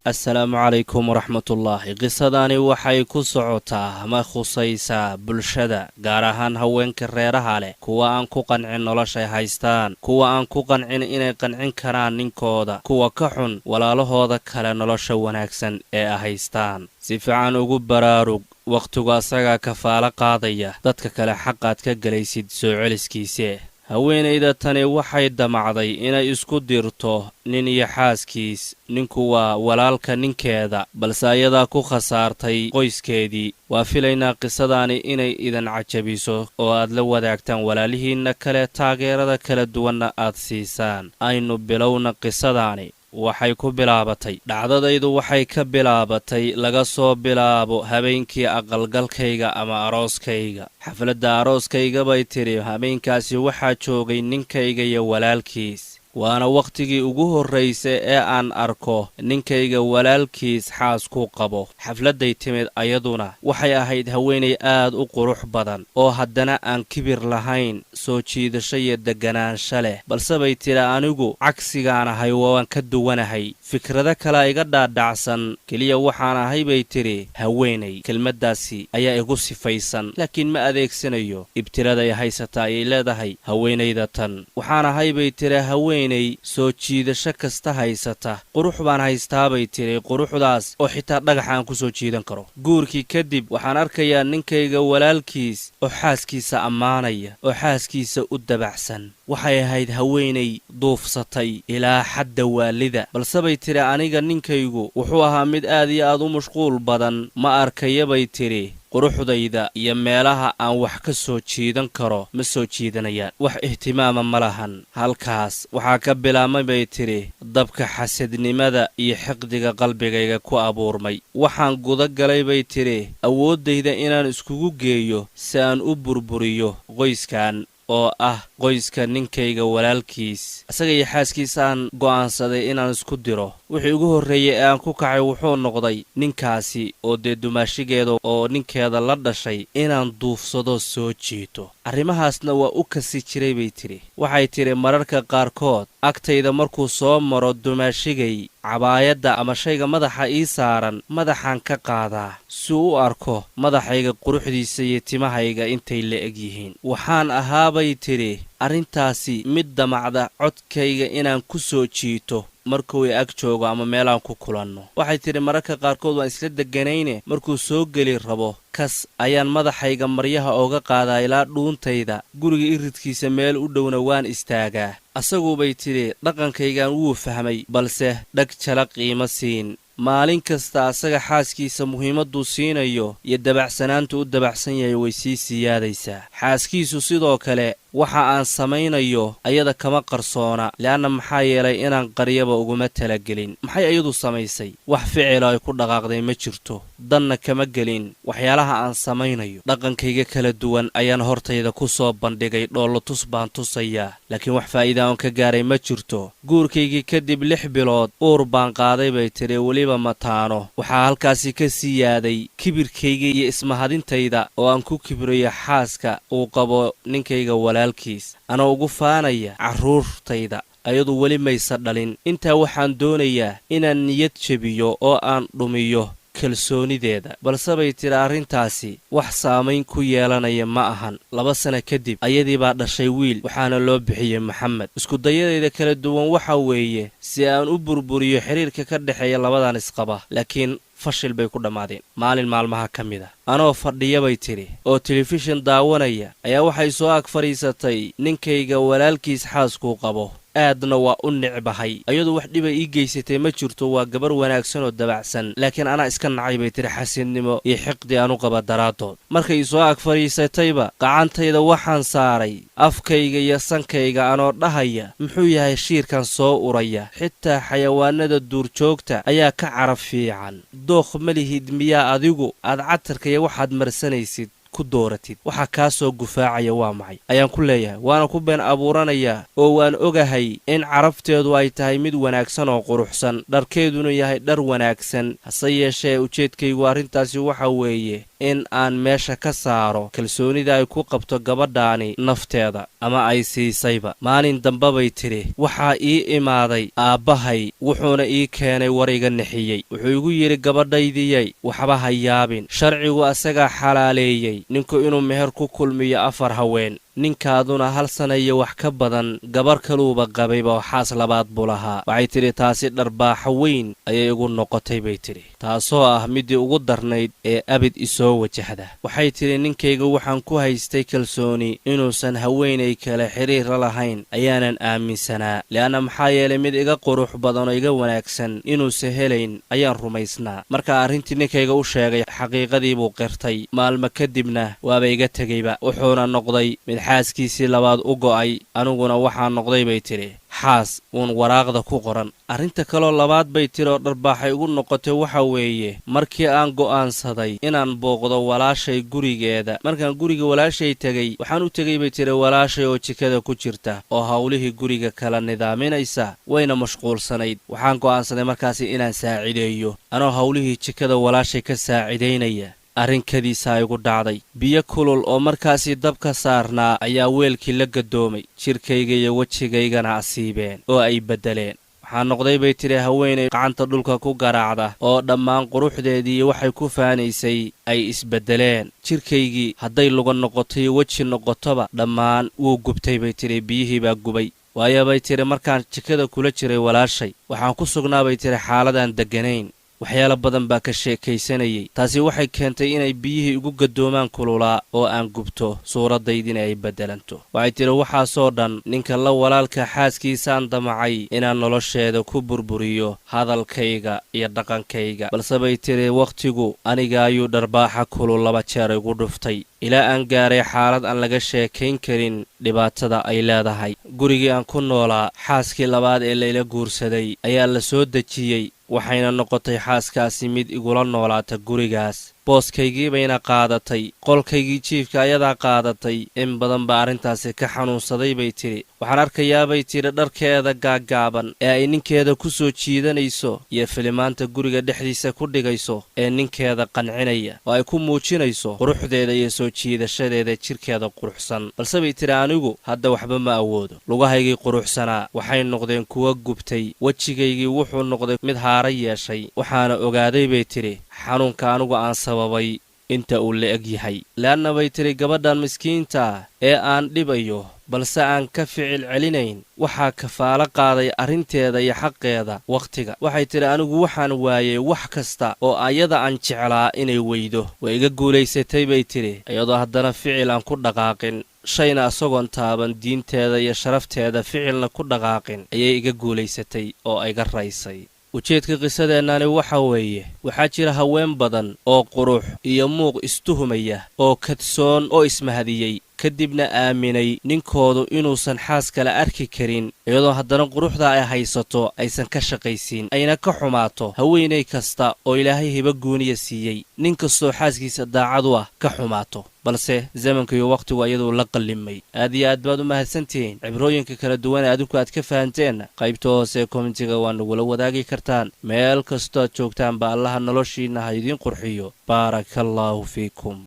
السلام عليكم ورحمة الله. قصداني waxay ku socotaa ma khusaysaa bulshada gaar ahaan haweenka reeraha leh kuwa aan ku qancin noloshay haystaan kuwa aan ku qancin inay qancin karaan ninkooda kuwa ka xun walaalahooda kale nolosha wanaagsan ee haystaan si fiican ugu baraarug waqtigu asaga kafaala qaadaya dadka kale xaqaad ka galaysid soo celiskiisa haweenayda tani waxay damacday inay isku dirto nin iyo xaaskiis ninku waa walaalka ninkeeda balse ayadaa ku khasaartay qoyskeedii waa filaynaa qisadaani inay idan cajabiso oo aad la wadaagtaan walaalihiinna kale taageerada kala duwanna aad siisaan aynu bilowna qisadaani waxay ku bilaabatay dhacdadaydu waxay ka bilaabatay laga soo bilaabo habeenkii aqalgalkayga ama arooskayga xafladda arooskayga bay tiri habeenkaasi waxaa joogay ninkayga iyo walaalkiis waana waqtigii ugu horraysay ee aan arko ninkayga walaalkiis xaas ku qabo xafladday timid ayaduna waxay ahayd haweenay aad u qurux badan oo haddana aan kibir lahayn soo jiidasho iyo deganaansho leh balse bay tiri anigu cagsigaan ahay waan ka duwanahay fikrado kale iga dhaadhacsan keliya waxaan ahay bay tiri haweenay kelmaddaasi ayaa igu sifaysan laakiin ma adeegsanayo ibtiraday haysataa ay leedahay haweenayda tan waxaan ahay bay tiri haweenay soo jiidasho kasta haysata qurux baan haystaabay tiri quruxdaas oo xitaa dhagaxaan ku soo jiidan karo guurkii kadib waxaan arkayaa ninkayga walaalkiis oo xaaskiisa ammaanaya oo xaaskiisa u dabacsan waxay ahayd haweenay duufsatay ilaa xadda waalida balse bay tiri aniga ninkaygu wuxuu ahaa mid aad iyo aad u mashquul badan ma arkaya bay tiri quruxdayda iyo meelaha aan wax ka soo jiidan karo ma soo jiidanayaan wax ihtimaama ma lahan halkaas waxaa ka bilaabmay bay tiri dabka xasadnimada iyo xiqdiga qalbigayga ku abuurmay waxaan guda galay bay tiri awooddayda inaan iskugu geeyo si aan u burburiyo qoyskan oo ah qoyska ninkayga walaalkiis isaga iyo xaaskiisaan go'aansaday inaan isku diro wixii ugu horreeyay ee aan ku kacay wuxuu noqday ninkaasi oo dee dumaashigeeda oo ninkeeda la dhashay inaan duufsado soo jiito arrimahaasna waa u kasi jiray bay tiri waxay tiri mararka qaarkood agtayda markuu soo maro dumaashigay cabaayadda ama shayga madaxa ii saaran madaxaan ka qaadaa si u arko madaxayga quruxdiisa iyo timahayga intay la eg yihiin waxaan ahaabay tiri arrintaasi mid damacda codkayga inaan ku soo jiito markuu ag joogo ama meelaan ku kulanno waxay tiri mararka qaarkood waan isla deganayne markuu soo geli rabo kas ayaan madaxayga maryaha ooga qaadaa ilaa dhuuntayda guriga iridkiisa meel u dhowna waan istaagaa asagubay tidhi dhaqankaygaan wuu fahmay balse dhag jala qiimo siin maalin kasta asaga xaaskiisa muhiimadduu siinayo iyo dabacsanaantu u dabacsan yahay way sii siyaadaysaa xaaskiisu sidoo kale waxa aan samaynayo ayada kama qarsoona le'anna maxaa yeelay inaan qaryaba uguma talagelin maxay ayadu samaysay wax ficilo ay ku dhaqaaqday ma jirto danna kama gelin waxyaalaha aan samaynayo dhaqankayga kala duwan ayaan hortayda ku soo bandhigay dhoolotus baan tusayaa laakiin wax faa'iida oon ka gaaray ma jirto guurkaygii kadib 6 bilood uur baan qaaday bay tiri weliba mataano waxaa halkaasi ka sii yaaday kibirkayga iyo ismahadintayda oo aan ku kibrayo xaaska uu qabo ninkayga walaalkiis anoo ugu faanaya carruurtayda ayadu weli maysa dhalin intaa waxaan doonayaa inaan niyad jebiyo oo aan dhumiyo kalsoonideeda balse bay tiri arrintaasi wax saamayn ku yeelanaya ma ahan 2 sano kadib ayadii baa dhashay wiil waxaana loo bixiyey maxamed iskudayadayda kala duwan waxa weeye si aan u burburiyo xiriirka ka dhexeeya labadan isqaba laakiin fashil bay ku dhammaadeen maalin maalmaha ka mid a anoo fadhiya bay tiri oo telefishin daawanaya ayaa waxay soo ag fadhiisatay ninkayga walaalkiis xaaskuu qabo aadna waa u nicbahay ayadu wax dhiba ii geysatay ma jirto waa gabar wanaagsan oo dabacsan laakiin anaa iska nacay bay tiri xasidnimo iyo xiqdi aan u qaba daraaddood markay soo ag fadhiisatayba gacantayda waxaan saaray afkayga iyo sankayga anoo dhahaya muxuu yahay shiirkan soo uraya xitaa xayawaanada duurjoogta ayaa ka carab fiican dookh ma lihid miyaa adigu aad catarkaiyo waxaad marsanaysid ku dooratid waxa kaa soo gufaacaya waa maxay ayaan ku leeyahay waana ku been abuuranayaa oo waan ogahay in carabteedu ay tahay mid wanaagsan oo quruxsan dharkeeduna yahay dhar wanaagsan hase yeeshee ujeedkaygu arrintaasi waxa weeye in aan meesha ka saaro kalsoonida ay ku qabto gabadhaani nafteeda ama ay siisayba. maalin dambe bay tidhi waxaa ii imaaday aabbahay wuxuuna ii keenay war iga nixiyey. wuxuu igu yidhi gabadhaydiyay waxba ha yaabin, sharcigu asagaa xalaaleeyey ninku inuu meher ku kulmiyo 4 haween, ninkaaduna 1 sana iyo wax ka badan gabar kaluuba qabayba oo xaas labaad buu lahaa. waxay tidhi taasi dharbaaxo weyn ayay igu noqotay bay tidhi, taasoo ah midii ugu darnayd ee abid isoo wajahda. waxay tidhi ninkayga waxaan ku haystay kalsooni inuusan haweenay kale xiriir la lahayn ayaanan aaminsanaa, le'anna maxaa yeelay mid iga qurux badan oo iga wanaagsan inuusan helayn ayaan rumaysnaa. marka arrintii ninkayga u sheegay xaqiiqadii buu qirtay, maalmo kadibna waaba iga tegeyba, wuxuuna noqday mid xaaskiisii labaad u go'ay, aniguna waxaa noqday bay tidhi xaas uun waraaqda ku qoran. arrinta kaloo labaad bay tidhi oo dharbaaxay ugu noqotay waxa weeye markii aan go'aansaday inaan booqdo walaashay gurigeeda. markaan guriga walaashay tegey waxaan u tegey bay tidhi walaashay oo jikada ku jirta oo hawlihii guriga kala nidaaminaysa, wayna mashquulsanayd. waxaan go'aansaday markaasi inaan saacideeyo anoo hawlihii jikada walaashay ka saacidaynaya. arrinkadiisaa igu dhacday, biyo kulul oo markaasii dabka saarnaa ayaa weelkii la gadoomay, jidhkayga iyo wejigaygana asiibeen oo ay beddeleen. waxaa noqday bay tidhi haweenay gacanta dhulka ku garaacda oo dhammaan quruxdeedii waxay ku faanaysay ay isbeddeleen. jidhkaygii hadday luga noqoto iyo weji noqotoba dhammaan wuu gubtay bay tidhi, biyihii baa gubay. waayo bay tidhi markaan jikada kula jiray walaashay waxaan ku sugnaa bay tidhi xaaladaan degganayn, waxyaalo badan baa ka sheekaysanayay. taasi waxay keentay inay biyihii igu gadoomaan kululaa oo aan gubto, suuraddaydina ay beddelanto. waxay tidhi waxaasoo dhan ninka la walaalka xaaskiisaan damacay inaan nolosheeda ku burburiyo hadalkayga iyo dhaqankayga, balse bay tidhi wakhtigu aniga ayuu dharbaaxa kulul 2 jeer igu dhuftay ilaa aan gaaray xaalad aan laga sheekayn karin dhibaatada ay leedahay. gurigii aan ku noolaa xaaskii labaad ee layla guursaday ayaa la soo dejiyey, waxayna noqotay xaaskaasi mid igula noolaata gurigaas. booskaygii bayna qaadatay, qolkaygii jiifka ayadaa qaadatay. in badan baa arrintaasi ka xanuunsaday bay tidhi. waxaan arkayaa bay tidhi dharkeeda gaaggaaban ee ay ninkeeda ku soo jiidanayso iyo filimaanta guriga dhexdiisa ku dhigayso ee ninkeeda qancinaya oo ay ku muujinayso quruxdeeda iyo soo jiidashadeeda jidhkeeda quruxsan. balse bay tidhi anigu hadda waxba ma awoodo, lugahaygii quruxsanaa waxay noqdeen kuwa gubtay, wejigaygii wuxuu noqday mid haara yeeshay. waxaana ogaaday bay tidhi xanuunka anigu aan sababay inta uu la eg yahay, le'anna bay tidhi gabadhan miskiinta ah ee aan dhibayo balse aan ka ficil celinayn waxaa kafaalo qaaday arrinteeda iyo xaqeeda wakhtiga. waxay tidhi anigu waxaan waayey wax kasta oo ayada aan jeclaa inay weydo, way iga guulaysatay bay tidhi iyadoo haddana ficil aan ku dhaqaaqin, shayna asagoon taaban diinteeda iyo sharafteeda ficilna ku dhaqaaqin ayay iga guulaysatay oo iga raysay. ujeedka qisadeennani waxa weeye waxaa jira haween badan oo qurux iyo muuq istuhumaya oo kadsoon oo ismahadiyey, kadibna aaminay ninkoodu inuusan xaas kale arki karin, iyadoo haddana quruxda ay haysato aysan ka shaqaysiin, ayna ka xumaato haweenay kasta oo ilaahay hiba guuniya siiyey, nin kastoo xaaskiisa daacad u ah ka xumaato. balse zamanka iyo wakhtigu ayaduu la qallimay. aad iyo aad baad u mahadsantihiin. cibrooyinka kala duwan ee adinku aad ka fahanteen qaybta hoose kommentiga waa nagula wadaagi kartaan. meel kastoo aad joogtaan ba allaha noloshiinna ha idiin qurxiyo. baaraka allaahu fiikum.